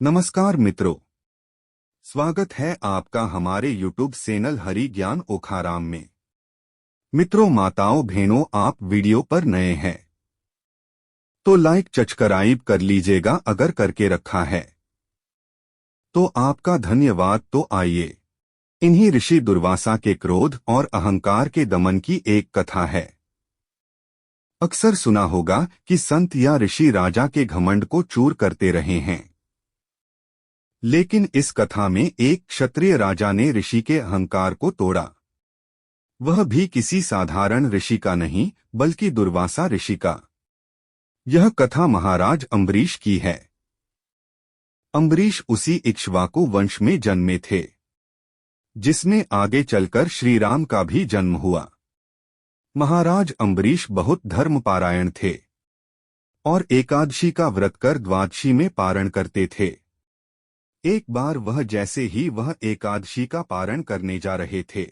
नमस्कार मित्रों, स्वागत है आपका हमारे YouTube चैनल हरि ज्ञान ओखाराम में। मित्रों, माताओं बहनों, आप वीडियो पर नए हैं तो लाइक सब्सक्राइब कर लीजिएगा। अगर करके रखा है तो आपका धन्यवाद। तो आइए, इन्हीं ऋषि दुर्वासा के क्रोध और अहंकार के दमन की एक कथा है। अक्सर सुना होगा कि संत या ऋषि राजा के घमंड को चूर करते रहे हैं, लेकिन इस कथा में एक क्षत्रिय राजा ने ऋषि के अहंकार को तोड़ा। वह भी किसी साधारण ऋषि का नहीं, बल्कि दुर्वासा ऋषि का। यह कथा महाराज अम्बरीश की है। अम्बरीश उसी इक्ष्वाकु वंश में जन्मे थे जिसमें आगे चलकर श्री राम का भी जन्म हुआ। महाराज अम्बरीश बहुत धर्मपारायण थे और एकादशी का व्रत कर द्वादशी में पारण करते थे। एक बार जैसे ही वह एकादशी का पारण करने जा रहे थे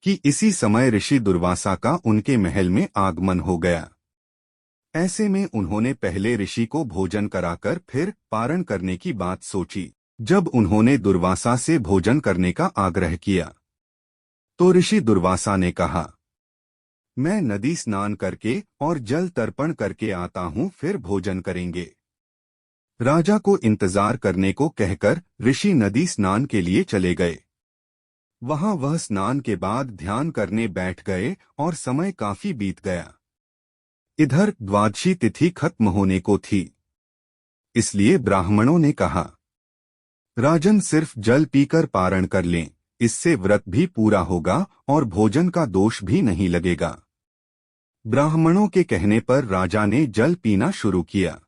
कि इसी समय ऋषि दुर्वासा का उनके महल में आगमन हो गया। ऐसे में उन्होंने पहले ऋषि को भोजन कराकर फिर पारण करने की बात सोची। जब उन्होंने दुर्वासा से भोजन करने का आग्रह किया तो ऋषि दुर्वासा ने कहा, मैं नदी स्नान करके और जल तर्पण करके आता हूँ, फिर भोजन करेंगे। राजा को इंतजार करने को कहकर ऋषि नदी स्नान के लिए चले गए। वहां वह स्नान के बाद ध्यान करने बैठ गए और समय काफी बीत गया। इधर द्वादशी तिथि खत्म होने को थी, इसलिए ब्राह्मणों ने कहा, राजन सिर्फ जल पीकर पारण कर लें, इससे व्रत भी पूरा होगा और भोजन का दोष भी नहीं लगेगा। ब्राह्मणों के कहने पर राजा ने जल पीना शुरू किया।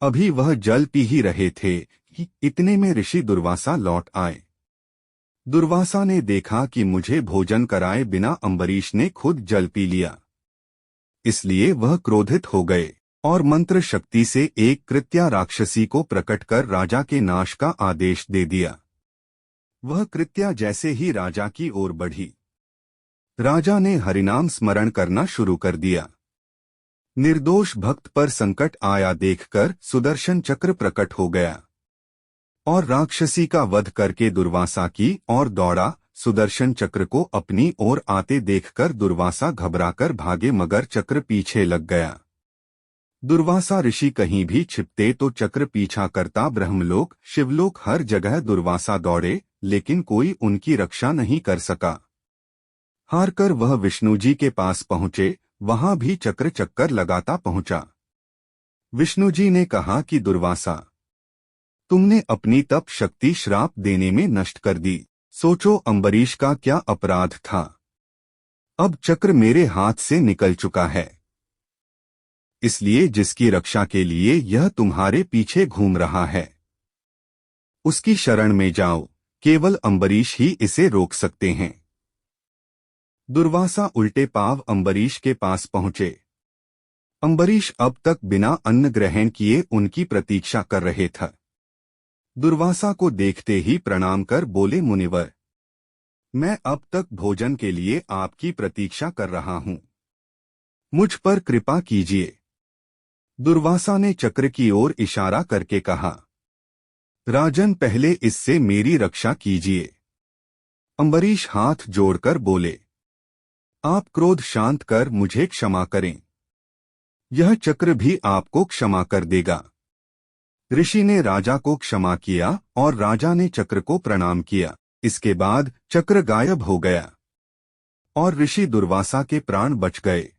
अभी वह जल पी ही रहे थे कि इतने में ऋषि दुर्वासा लौट आए। दुर्वासा ने देखा कि मुझे भोजन कराए बिना अम्बरीश ने खुद जल पी लिया, इसलिए वह क्रोधित हो गए और मंत्र शक्ति से एक कृत्या राक्षसी को प्रकट कर राजा के नाश का आदेश दे दिया। वह कृत्या जैसे ही राजा की ओर बढ़ी, राजा ने हरिनाम स्मरण करना शुरू कर दिया। निर्दोष भक्त पर संकट आया देखकर सुदर्शन चक्र प्रकट हो गया और राक्षसी का वध करके दुर्वासा की ओर दौड़ा। सुदर्शन चक्र को अपनी ओर आते देखकर दुर्वासा घबराकर भागे, मगर चक्र पीछे लग गया। दुर्वासा ऋषि कहीं भी छिपते तो चक्र पीछा करता। ब्रह्मलोक, शिवलोक, हर जगह दुर्वासा दौड़े, लेकिन कोई उनकी रक्षा नहीं कर सका। हारकर वह विष्णु जी के पास पहुंचे। वहां भी चक्र चक्कर लगाता पहुंचा। विष्णु जी ने कहा कि दुर्वासा, तुमने अपनी तप शक्ति श्राप देने में नष्ट कर दी। सोचो अम्बरीश का क्या अपराध था। अब चक्र मेरे हाथ से निकल चुका है, इसलिए जिसकी रक्षा के लिए यह तुम्हारे पीछे घूम रहा है, उसकी शरण में जाओ। केवल अम्बरीश ही इसे रोक सकते हैं। दुर्वासा उल्टे पांव अम्बरीश के पास पहुंचे। अम्बरीश अब तक बिना अन्न ग्रहण किए उनकी प्रतीक्षा कर रहे थे। दुर्वासा को देखते ही प्रणाम कर बोले, मुनिवर, मैं अब तक भोजन के लिए आपकी प्रतीक्षा कर रहा हूं, मुझ पर कृपा कीजिए। दुर्वासा ने चक्र की ओर इशारा करके कहा, राजन, पहले इससे मेरी रक्षा कीजिए। अम्बरीश हाथ जोड़कर बोले, आप क्रोध शांत कर मुझे क्षमा करें, यह चक्र भी आपको क्षमा कर देगा। ऋषि ने राजा को क्षमा किया और राजा ने चक्र को प्रणाम किया। इसके बाद चक्र गायब हो गया और ऋषि दुर्वासा के प्राण बच गए।